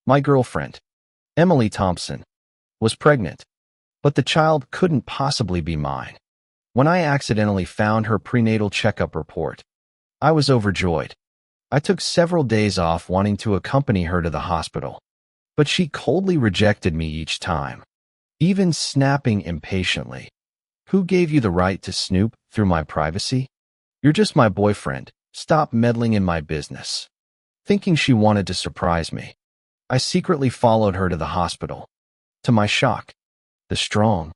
My girlfriend, Emily Thompson, was pregnant, but the child couldn't possibly be mine. When I accidentally found her prenatal checkup report, I was overjoyed. I took several days off wanting to accompany her to the hospital, but she coldly rejected me each time, even snapping impatiently. Who gave you the right to snoop through my privacy? You're just my boyfriend. Stop meddling in my business. Thinking she wanted to surprise me, I secretly followed her to the hospital. To my shock, the strong,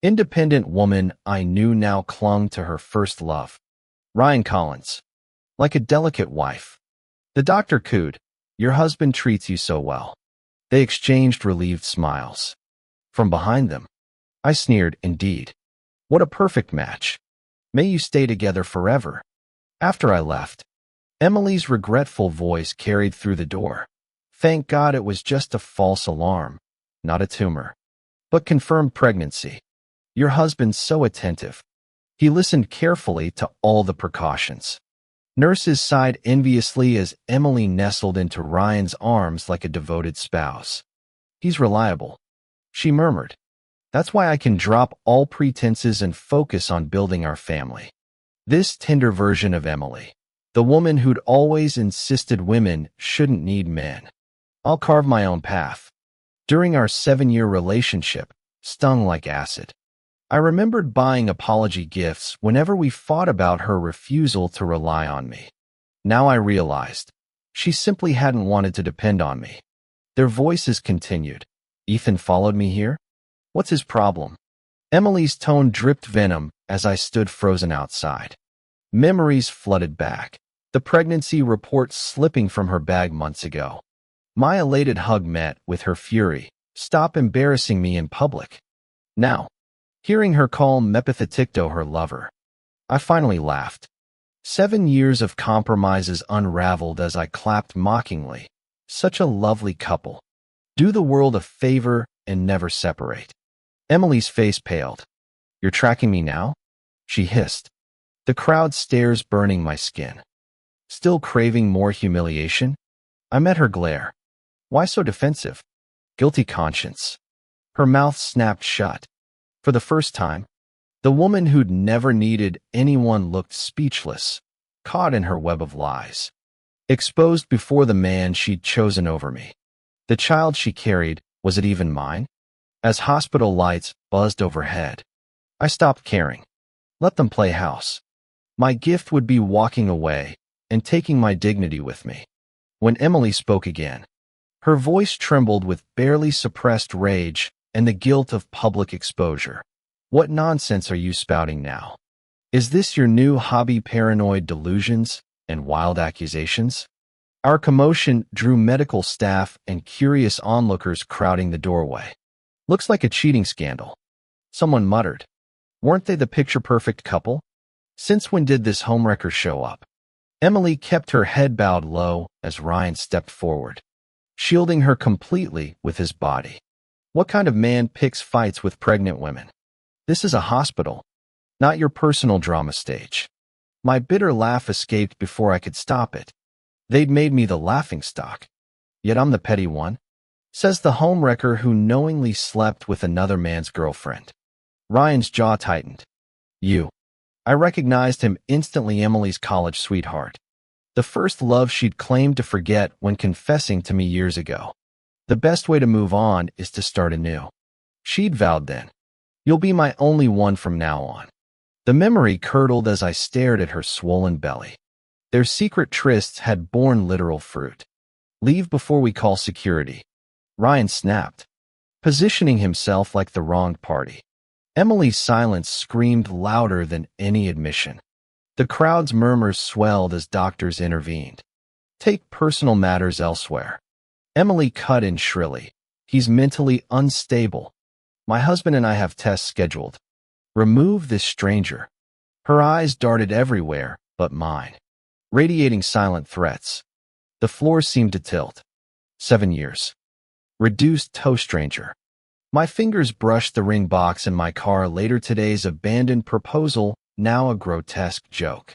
independent woman I knew now clung to her first love, Ryan Collins, like a delicate wife. The doctor cooed, "Your husband treats you so well." They exchanged relieved smiles. From behind them, I sneered, "Indeed. What a perfect match. May you stay together forever." After I left, Emily's regretful voice carried through the door. Thank God it was just a false alarm, not a tumor, but confirmed pregnancy. Your husband's so attentive. He listened carefully to all the precautions. Nurses sighed enviously as Emily nestled into Ryan's arms like a devoted spouse. He's reliable, she murmured. That's why I can drop all pretenses and focus on building our family. This tender version of Emily, the woman who'd always insisted women shouldn't need men. I'll carve my own path. During our 7-year relationship, stung like acid. I remembered buying apology gifts whenever we fought about her refusal to rely on me. Now I realized she simply hadn't wanted to depend on me. Their voices continued. Ethan followed me here? What's his problem? Emily's tone dripped venom as I stood frozen outside. Memories flooded back. The pregnancy report slipping from her bag months ago. My elated hug met with her fury. Stop embarrassing me in public. Now, hearing her call Mepatheticto her lover, I finally laughed. 7 years of compromises unraveled as I clapped mockingly. Such a lovely couple. Do the world a favor and never separate. Emily's face paled. You're tracking me now? She hissed. The crowd stares burning my skin. Still craving more humiliation? I met her glare. Why so defensive? Guilty conscience. Her mouth snapped shut. For the first time, the woman who'd never needed anyone looked speechless, caught in her web of lies. Exposed before the man she'd chosen over me. The child she carried, was it even mine? As hospital lights buzzed overhead, I stopped caring. Let them play house. My gift would be walking away and taking my dignity with me. When Emily spoke again, her voice trembled with barely suppressed rage and the guilt of public exposure. What nonsense are you spouting now? Is this your new hobby, paranoid delusions and wild accusations? Our commotion drew medical staff and curious onlookers crowding the doorway. Looks like a cheating scandal. Someone muttered. Weren't they the picture-perfect couple? Since when did this homewrecker show up? Emily kept her head bowed low as Ryan stepped forward, shielding her completely with his body. What kind of man picks fights with pregnant women? This is a hospital, not your personal drama stage. My bitter laugh escaped before I could stop it. They'd made me the laughingstock. Yet I'm the petty one, says the homewrecker who knowingly slept with another man's girlfriend. Ryan's jaw tightened. You. I recognized him instantly, Emily's college sweetheart. The first love she'd claimed to forget when confessing to me years ago. The best way to move on is to start anew. She'd vowed then. You'll be my only one from now on. The memory curdled as I stared at her swollen belly. Their secret trysts had borne literal fruit. Leave before we call security. Ryan snapped, positioning himself like the wronged party. Emily's silence screamed louder than any admission. The crowd's murmurs swelled as doctors intervened. Take personal matters elsewhere. Emily cut in shrilly. He's mentally unstable. My husband and I have tests scheduled. Remove this stranger. Her eyes darted everywhere but mine, radiating silent threats. The floor seemed to tilt. 7 years. Reduced toe stranger. My fingers brushed the ring box in my car. Later, today's abandoned proposal, now a grotesque joke.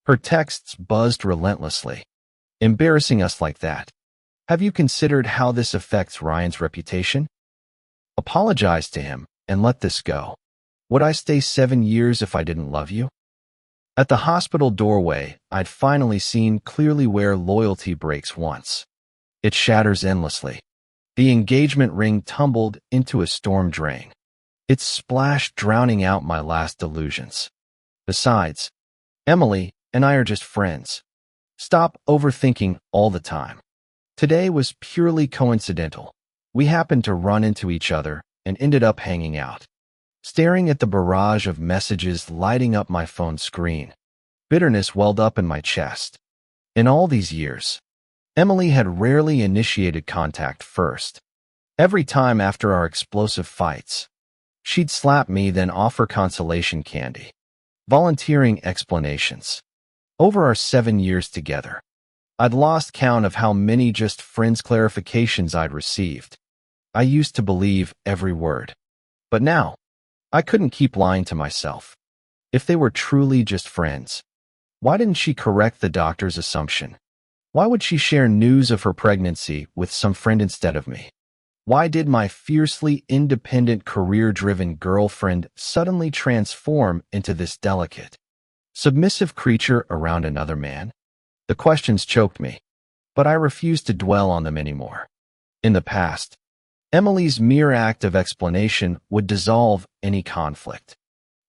Her texts buzzed relentlessly. Embarrassing us like that. Have you considered how this affects Ryan's reputation? Apologize to him and let this go. Would I stay 7 years if I didn't love you? At the hospital doorway, I'd finally seen clearly where loyalty breaks once. It shatters endlessly. The engagement ring tumbled into a storm drain. It splashed, drowning out my last illusions. Besides, Emily and I are just friends. Stop overthinking all the time. Today was purely coincidental. We happened to run into each other and ended up hanging out. Staring at the barrage of messages lighting up my phone screen, bitterness welled up in my chest. In all these years, Emily had rarely initiated contact first. Every time after our explosive fights, she'd slap me, then offer consolation candy, volunteering explanations. Over our 7 years together, I'd lost count of how many just friends clarifications I'd received. I used to believe every word. But now, I couldn't keep lying to myself. If they were truly just friends, why didn't she correct the doctor's assumption? Why would she share news of her pregnancy with some friend instead of me? Why did my fiercely independent, career-driven girlfriend suddenly transform into this delicate, submissive creature around another man? The questions choked me, but I refused to dwell on them anymore. In the past, Emily's mere act of explanation would dissolve any conflict.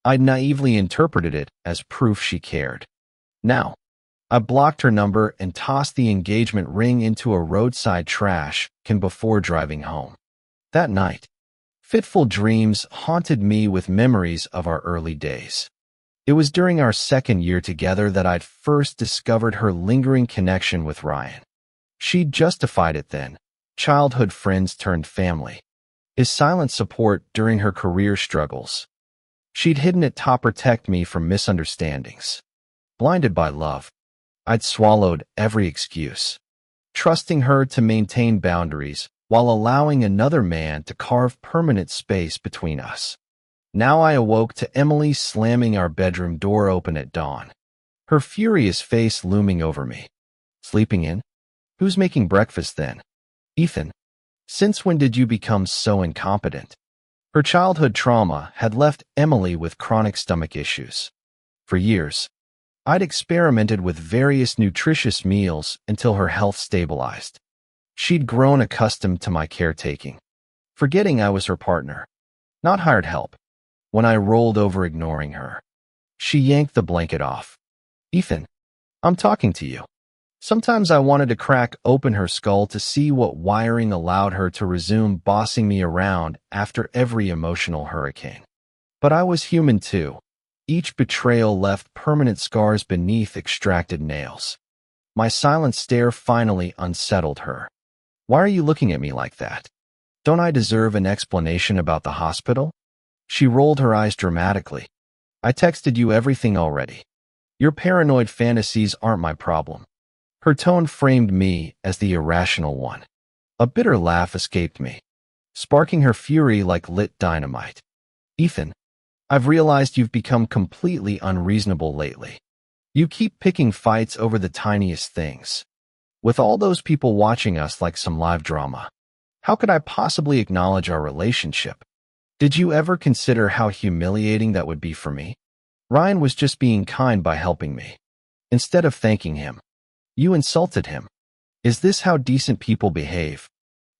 I'd naively interpreted it as proof she cared. Now, I blocked her number and tossed the engagement ring into a roadside trash can before driving home. That night, fitful dreams haunted me with memories of our early days. It was during our 2nd year together that I'd first discovered her lingering connection with Ryan. She'd justified it then. Childhood friends turned family. His silent support during her career struggles. She'd hidden it to protect me from misunderstandings. Blinded by love, I'd swallowed every excuse, trusting her to maintain boundaries while allowing another man to carve permanent space between us. Now I awoke to Emily slamming our bedroom door open at dawn, her furious face looming over me. Sleeping in? Who's making breakfast then? Ethan, since when did you become so incompetent? Her childhood trauma had left Emily with chronic stomach issues. For years, I'd experimented with various nutritious meals until her health stabilized. She'd grown accustomed to my caretaking, forgetting I was her partner, not hired help. When I rolled over ignoring her, she yanked the blanket off. Ethan, I'm talking to you. Sometimes I wanted to crack open her skull to see what wiring allowed her to resume bossing me around after every emotional hurricane. But I was human too. Each betrayal left permanent scars beneath extracted nails. My silent stare finally unsettled her. Why are you looking at me like that? Don't I deserve an explanation about the hospital? She rolled her eyes dramatically. I texted you everything already. Your paranoid fantasies aren't my problem. Her tone framed me as the irrational one. A bitter laugh escaped me, sparking her fury like lit dynamite. Ethan, I've realized you've become completely unreasonable lately. You keep picking fights over the tiniest things. With all those people watching us like some live drama, how could I possibly acknowledge our relationship? Did you ever consider how humiliating that would be for me? Ryan was just being kind by helping me. Instead of thanking him, you insulted him. Is this how decent people behave?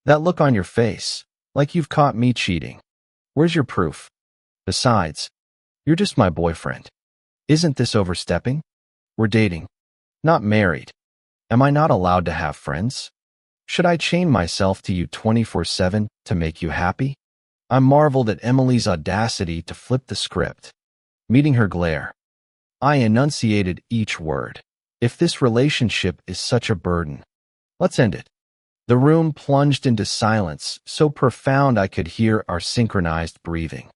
That look on your face, like you've caught me cheating. Where's your proof? Besides, you're just my boyfriend. Isn't this overstepping? We're dating, not married. Am I not allowed to have friends? Should I chain myself to you 24/7 to make you happy? I marveled at Emily's audacity to flip the script. Meeting her glare, I enunciated each word. If this relationship is such a burden, let's end it. The room plunged into silence, so profound I could hear our synchronized breathing.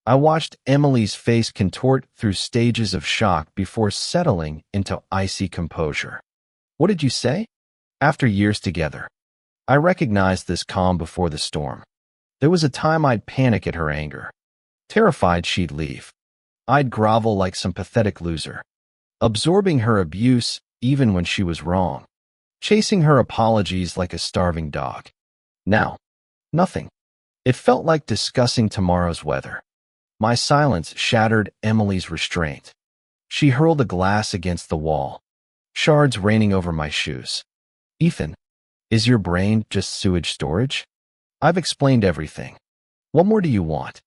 I watched Emily's face contort through stages of shock before settling into icy composure. What did you say? After years together, I recognized this calm before the storm. There was a time I'd panic at her anger, terrified she'd leave. I'd grovel like some pathetic loser, absorbing her abuse even when she was wrong. chasing her apologies like a starving dog. Now, nothing. It felt like discussing tomorrow's weather. My silence shattered Emily's restraint. She hurled a glass against the wall, shards raining over my shoes. Ethan, is your brain just sewage storage? I've explained everything. What more do you want?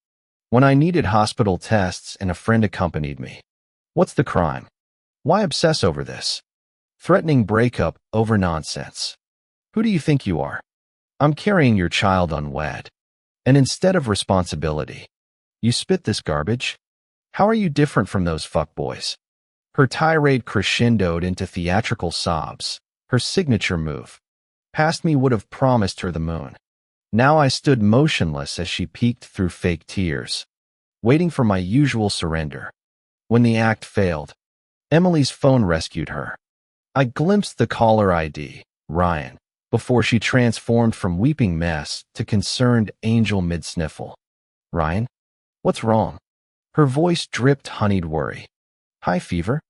When I needed hospital tests and a friend accompanied me. What's the crime? Why obsess over this? Threatening breakup over nonsense. Who do you think you are? I'm carrying your child unwed. And instead of responsibility, you spit this garbage? How are you different from those fuckboys? Her tirade crescendoed into theatrical sobs. Her signature move. Past me would have promised her the moon. Now I stood motionless as she peeked through fake tears, waiting for my usual surrender. When the act failed, Emily's phone rescued her. I glimpsed the caller ID, Ryan, before she transformed from weeping mess to concerned angel mid-sniffle. Ryan? What's wrong? Her voice dripped honeyed worry. High fever?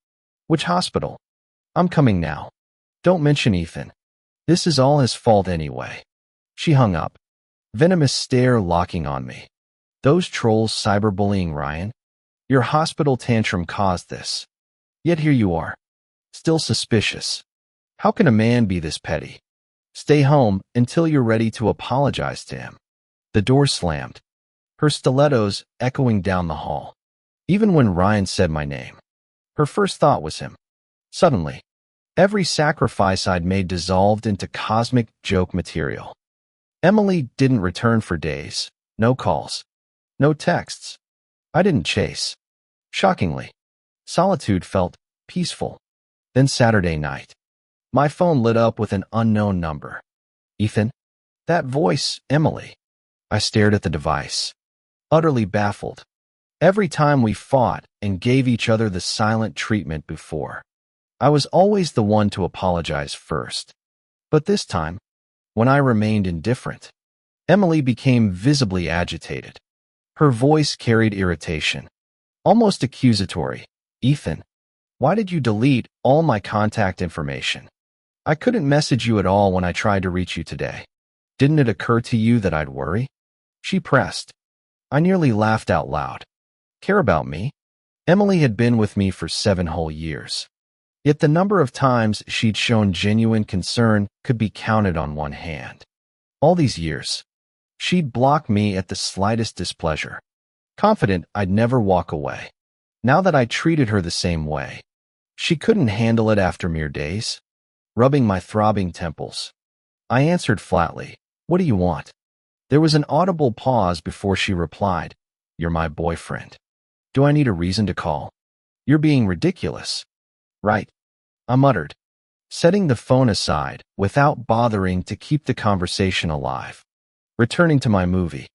Which hospital? I'm coming now. Don't mention Ethan. This is all his fault anyway. She hung up, venomous stare locking on me. Those trolls cyberbullying Ryan? Your hospital tantrum caused this. Yet here you are, still suspicious. How can a man be this petty? Stay home until you're ready to apologize to him. The door slammed, her stilettos echoing down the hall. Even when Ryan said my name, her first thought was him. Suddenly, every sacrifice I'd made dissolved into cosmic joke material. Emily didn't return for days. No calls. No texts. I didn't chase. Shockingly, solitude felt peaceful. Then Saturday night, my phone lit up with an unknown number. Ethan? That voice, Emily. I stared at the device, utterly baffled. Every time we fought and gave each other the silent treatment before, I was always the one to apologize first. But this time, when I remained indifferent, Emily became visibly agitated. Her voice carried irritation, almost accusatory. Ethan, why did you delete all my contact information? I couldn't message you at all when I tried to reach you today. Didn't it occur to you that I'd worry? She pressed. I nearly laughed out loud. Care about me? Emily had been with me for 7 whole years. Yet the number of times she'd shown genuine concern could be counted on one hand. All these years, she'd block me at the slightest displeasure, confident I'd never walk away. Now that I treated her the same way, she couldn't handle it after mere days. Rubbing my throbbing temples, I answered flatly, what do you want? There was an audible pause before she replied, you're my boyfriend. Do I need a reason to call? You're being ridiculous. Right, I muttered, setting the phone aside without bothering to keep the conversation alive. Returning to my movie.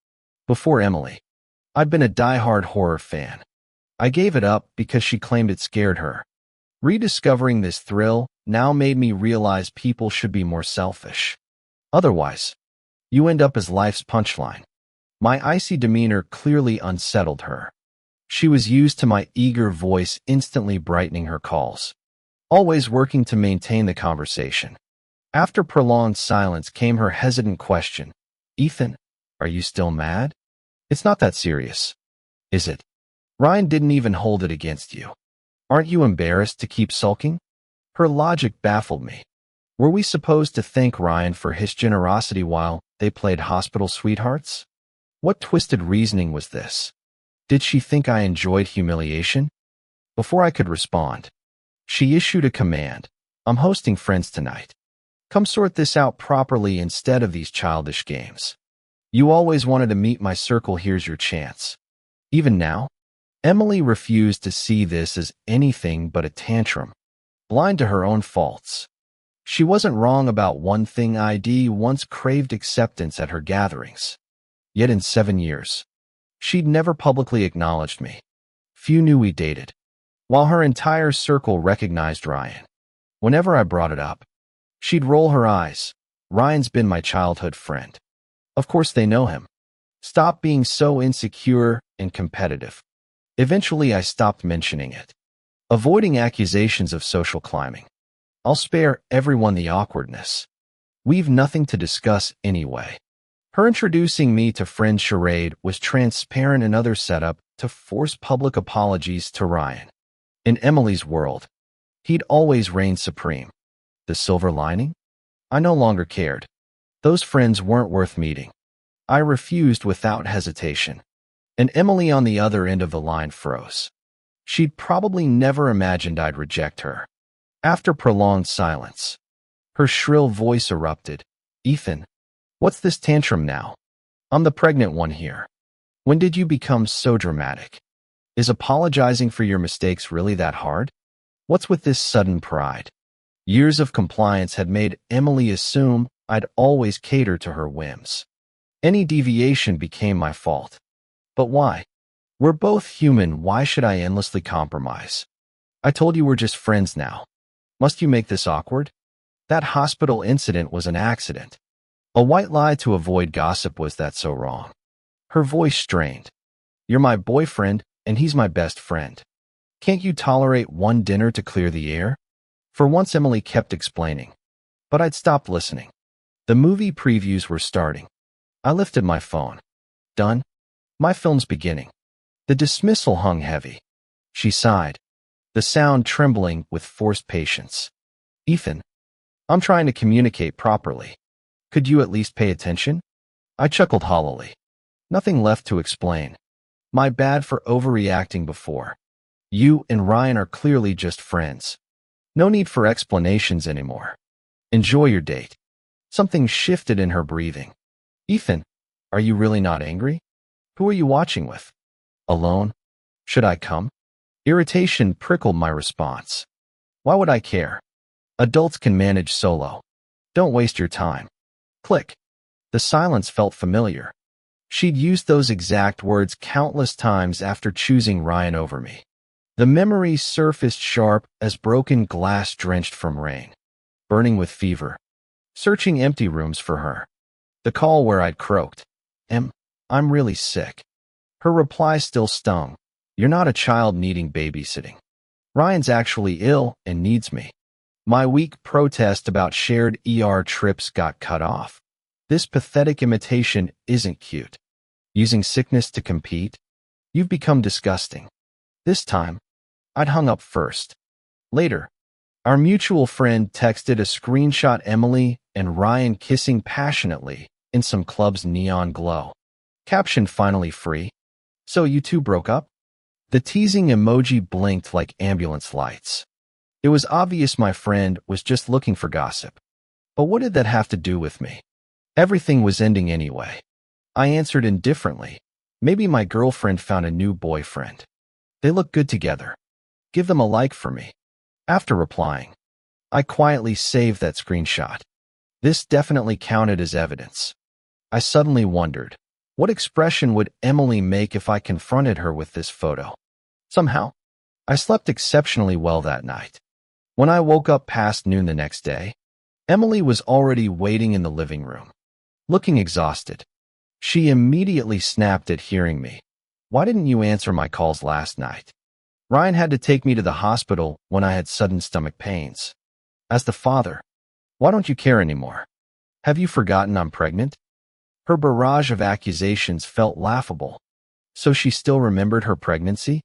Before Emily, I'd been a die-hard horror fan. I gave it up because she claimed it scared her. Rediscovering this thrill now made me realize people should be more selfish. Otherwise, you end up as life's punchline. My icy demeanor clearly unsettled her. She was used to my eager voice instantly brightening her calls, always working to maintain the conversation. After prolonged silence came her hesitant question. Ethan, are you still mad? It's not that serious, is it? Ryan didn't even hold it against you. Aren't you embarrassed to keep sulking? Her logic baffled me. Were we supposed to thank Ryan for his generosity while they played hospital sweethearts? What twisted reasoning was this? Did she think I enjoyed humiliation? Before I could respond, she issued a command. I'm hosting friends tonight. Come sort this out properly instead of these childish games. You always wanted to meet my circle, here's your chance. Even now, Emily refused to see this as anything but a tantrum, blind to her own faults. She wasn't wrong about one thing. I'd once craved acceptance at her gatherings. Yet in 7 years, she'd never publicly acknowledged me. Few knew we dated, while her entire circle recognized Ryan. Whenever I brought it up, she'd roll her eyes. Ryan's been my childhood friend. Of course they know him. Stop being so insecure and competitive. Eventually I stopped mentioning it, avoiding accusations of social climbing. I'll spare everyone the awkwardness. We've nothing to discuss anyway. Her introducing me to friend charade was transparent, another setup to force public apologies to Ryan. In Emily's world, he'd always reigned supreme. The silver lining? I no longer cared. Those friends weren't worth meeting. I refused without hesitation. And Emily on the other end of the line froze. She'd probably never imagined I'd reject her. After prolonged silence, her shrill voice erupted. Ethan, what's this tantrum now? I'm the pregnant one here. When did you become so dramatic? Is apologizing for your mistakes really that hard? What's with this sudden pride? Years of compliance had made Emily assume I'd always cater to her whims. Any deviation became my fault. But why? We're both human. Why should I endlessly compromise? I told you we're just friends now. Must you make this awkward? That hospital incident was an accident. A white lie to avoid gossip. Was that so wrong? Her voice strained. You're my boyfriend, and he's my best friend. Can't you tolerate one dinner to clear the air? For once, Emily kept explaining. But I'd stopped listening. The movie previews were starting. I lifted my phone. Done? My film's beginning. The dismissal hung heavy. She sighed, the sound trembling with forced patience. Ethan, I'm trying to communicate properly. Could you at least pay attention? I chuckled hollowly. Nothing left to explain. My bad for overreacting before. You and Ryan are clearly just friends. No need for explanations anymore. Enjoy your date. Something shifted in her breathing. Ethan, are you really not angry? Who are you watching with? Alone? Should I come? Irritation prickled my response. Why would I care? Adults can manage solo. Don't waste your time. Click. The silence felt familiar. She'd used those exact words countless times after choosing Ryan over me. The memory surfaced sharp as broken glass drenched from rain. Burning with fever. Searching empty rooms for her. The call where I'd croaked. I'm really sick. Her reply still stung. You're not a child needing babysitting. Ryan's actually ill and needs me. My weak protest about shared ER trips got cut off. This pathetic imitation isn't cute. Using sickness to compete? You've become disgusting. This time, I'd hung up first. Later, our mutual friend texted a screenshot Emily and Ryan kissing passionately in some club's neon glow. Caption finally free. So you two broke up? The teasing emoji blinked like ambulance lights. It was obvious my friend was just looking for gossip. But what did that have to do with me? Everything was ending anyway. I answered indifferently. Maybe my girlfriend found a new boyfriend. They look good together. Give them a like for me. After replying, I quietly saved that screenshot. This definitely counted as evidence. I suddenly wondered, what expression would Emily make if I confronted her with this photo? Somehow, I slept exceptionally well that night. When I woke up past noon the next day, Emily was already waiting in the living room, looking exhausted. She immediately snapped at hearing me. Why didn't you answer my calls last night? Ryan had to take me to the hospital when I had sudden stomach pains. As the father, why don't you care anymore? Have you forgotten I'm pregnant? Her barrage of accusations felt laughable. So she still remembered her pregnancy?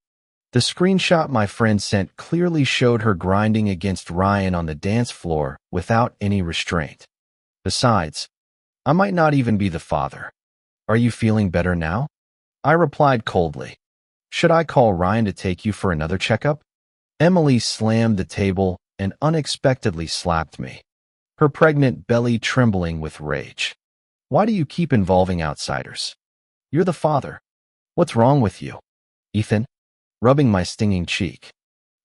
The screenshot my friend sent clearly showed her grinding against Ryan on the dance floor without any restraint. Besides, I might not even be the father. Are you feeling better now? I replied coldly. Should I call Ryan to take you for another checkup? Emily slammed the table and unexpectedly slapped me, her pregnant belly trembling with rage. Why do you keep involving outsiders? You're the father. What's wrong with you? Ethan, rubbing my stinging cheek.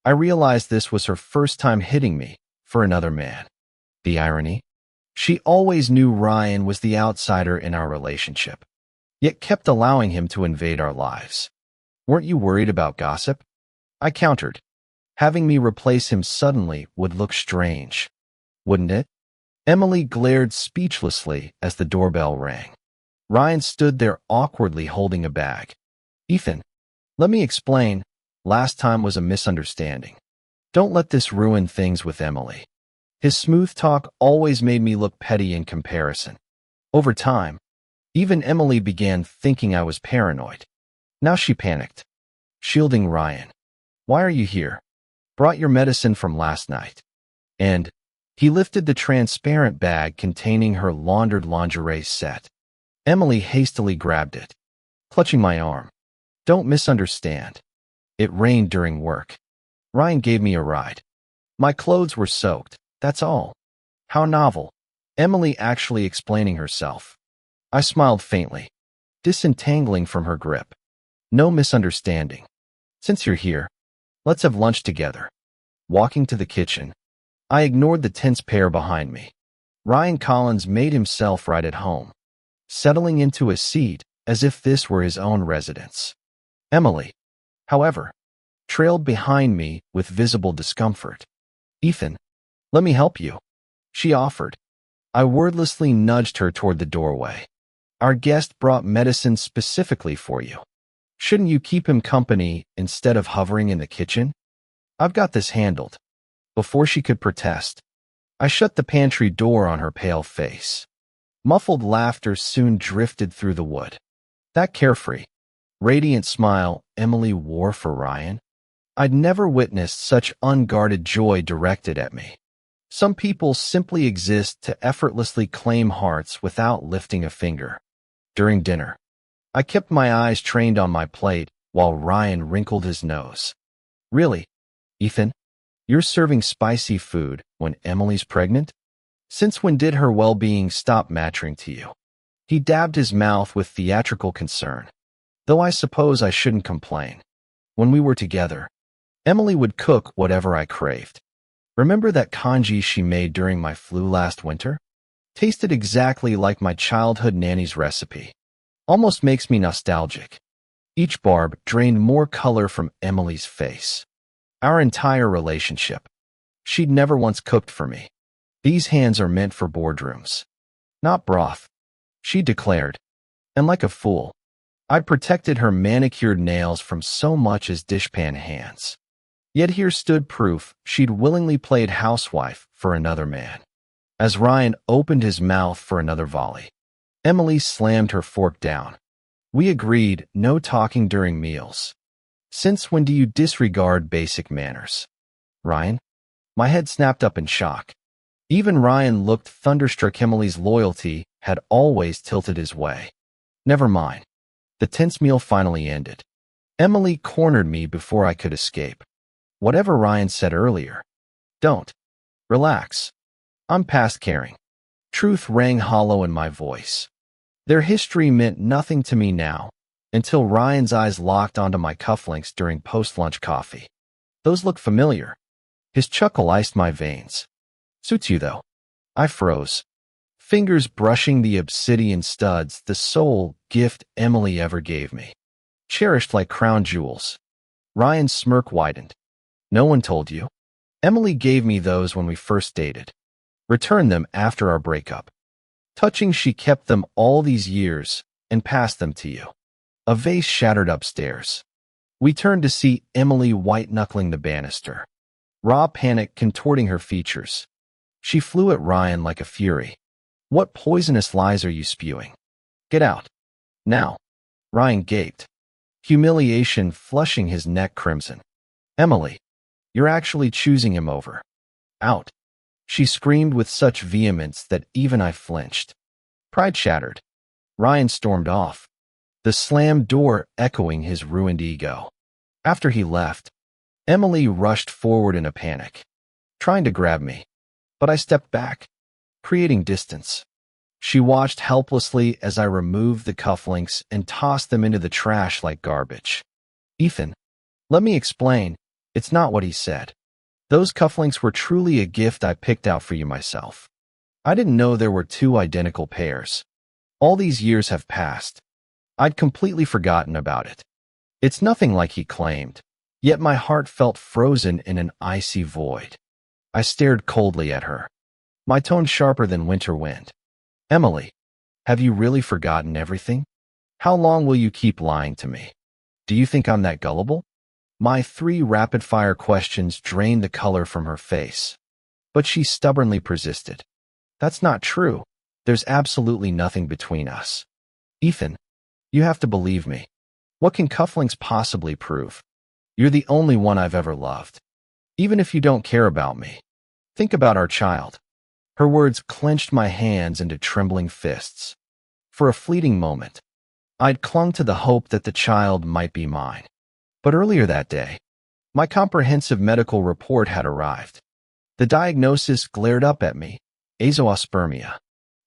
I realized this was her first time hitting me for another man. The irony? She always knew Ryan was the outsider in our relationship, yet kept allowing him to invade our lives. Weren't you worried about gossip? I countered. Having me replace him suddenly would look strange, wouldn't it? Emily glared speechlessly as the doorbell rang. Ryan stood there awkwardly holding a bag. Ethan, let me explain. Last time was a misunderstanding. Don't let this ruin things with Emily. His smooth talk always made me look petty in comparison. Over time, even Emily began thinking I was paranoid. Now she panicked. Shielding Ryan. Why are you here? Brought your medicine from last night. And he lifted the transparent bag containing her laundered lingerie set. Emily hastily grabbed it, clutching my arm. Don't misunderstand. It rained during work. Ryan gave me a ride. My clothes were soaked, that's all. How novel. Emily actually explaining herself. I smiled faintly, disentangling from her grip. No misunderstanding. Since you're here, let's have lunch together. Walking to the kitchen, I ignored the tense pair behind me. Ryan Collins made himself right at home, settling into a seat as if this were his own residence. Emily, however, trailed behind me with visible discomfort. Ethan, let me help you, she offered. I wordlessly nudged her toward the doorway. Our guest brought medicine specifically for you. Shouldn't you keep him company instead of hovering in the kitchen? I've got this handled. Before she could protest, I shut the pantry door on her pale face. Muffled laughter soon drifted through the wood. That carefree, radiant smile Emily wore for Ryan, I'd never witnessed such unguarded joy directed at me. Some people simply exist to effortlessly claim hearts without lifting a finger. During dinner, I kept my eyes trained on my plate while Ryan wrinkled his nose. Really, Ethan? You're serving spicy food when Emily's pregnant? Since when did her well-being stop mattering to you? He dabbed his mouth with theatrical concern. Though I suppose I shouldn't complain. When we were together, Emily would cook whatever I craved. Remember that congee she made during my flu last winter? Tasted exactly like my childhood nanny's recipe. Almost makes me nostalgic. Each barb drained more color from Emily's face. Our entire relationship. She'd never once cooked for me. These hands are meant for boardrooms, not broth, she declared. And like a fool, I'd protected her manicured nails from so much as dishpan hands. Yet here stood proof she'd willingly played housewife for another man. As Ryan opened his mouth for another volley, Emily slammed her fork down. We agreed no talking during meals. Since when do you disregard basic manners? Ryan? My head snapped up in shock. Even Ryan looked thunderstruck. Emily's loyalty had always tilted his way. Never mind. The tense meal finally ended. Emily cornered me before I could escape. Whatever Ryan said earlier. Don't. Relax. I'm past caring. Truth rang hollow in my voice. Their history meant nothing to me now, until Ryan's eyes locked onto my cufflinks during post-lunch coffee. Those look familiar. His chuckle iced my veins. Suits you, though. I froze. Fingers brushing the obsidian studs, the sole gift Emily ever gave me. Cherished like crown jewels. Ryan's smirk widened. No one told you. Emily gave me those when we first dated. Returned them after our breakup. Touching, she kept them all these years and passed them to you. A vase shattered upstairs. We turned to see Emily white-knuckling the banister. Raw panic contorting her features. She flew at Ryan like a fury. What poisonous lies are you spewing? Get out. Now. Ryan gaped. Humiliation flushing his neck crimson. Emily, you're actually choosing him over. Out. She screamed with such vehemence that even I flinched. Pride shattered. Ryan stormed off, the slammed door echoing his ruined ego. After he left, Emily rushed forward in a panic, trying to grab me, but I stepped back, creating distance. She watched helplessly as I removed the cufflinks and tossed them into the trash like garbage. Ethan, let me explain, it's not what he said. Those cufflinks were truly a gift I picked out for you myself. I didn't know there were two identical pairs. All these years have passed. I'd completely forgotten about it. It's nothing like he claimed, yet my heart felt frozen in an icy void. I stared coldly at her, my tone sharper than winter wind. Emily, have you really forgotten everything? How long will you keep lying to me? Do you think I'm that gullible? My 3 rapid-fire questions drained the color from her face. But she stubbornly persisted. That's not true. There's absolutely nothing between us. Ethan, you have to believe me. What can cufflinks possibly prove? You're the only one I've ever loved. Even if you don't care about me, think about our child. Her words clenched my hands into trembling fists. For a fleeting moment, I'd clung to the hope that the child might be mine. But earlier that day, my comprehensive medical report had arrived. The diagnosis glared up at me: azoospermia.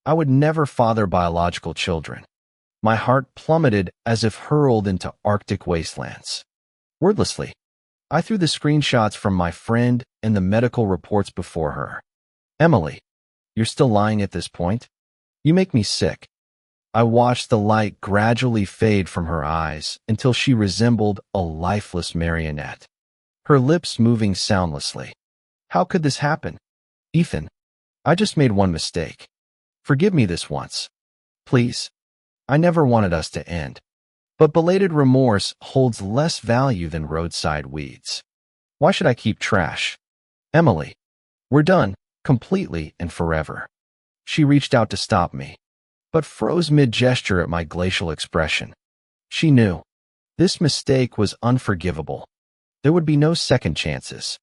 I would never father biological children. My heart plummeted as if hurled into Arctic wastelands. Wordlessly, I threw the screenshots from my friend and the medical reports before her. Emily, you're still lying at this point? You make me sick. I watched the light gradually fade from her eyes until she resembled a lifeless marionette, her lips moving soundlessly. How could this happen? Ethan, I just made one mistake. Forgive me this once. Please. I never wanted us to end. But belated remorse holds less value than roadside weeds. Why should I keep trash? Emily, we're done, completely and forever. She reached out to stop me, but froze mid-gesture at my glacial expression. She knew. This mistake was unforgivable. There would be no second chances.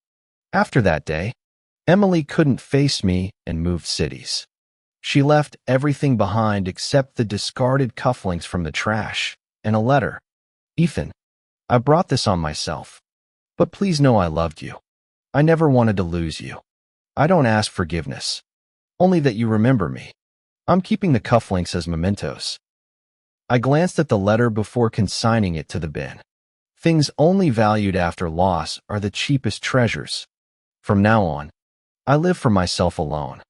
After that day, Emily couldn't face me and moved cities. She left everything behind except the discarded cufflinks from the trash and a letter. Ethan, I brought this on myself. But please know I loved you. I never wanted to lose you. I don't ask forgiveness, only that you remember me. I'm keeping the cufflinks as mementos. I glanced at the letter before consigning it to the bin. Things only valued after loss are the cheapest treasures. From now on, I live for myself alone.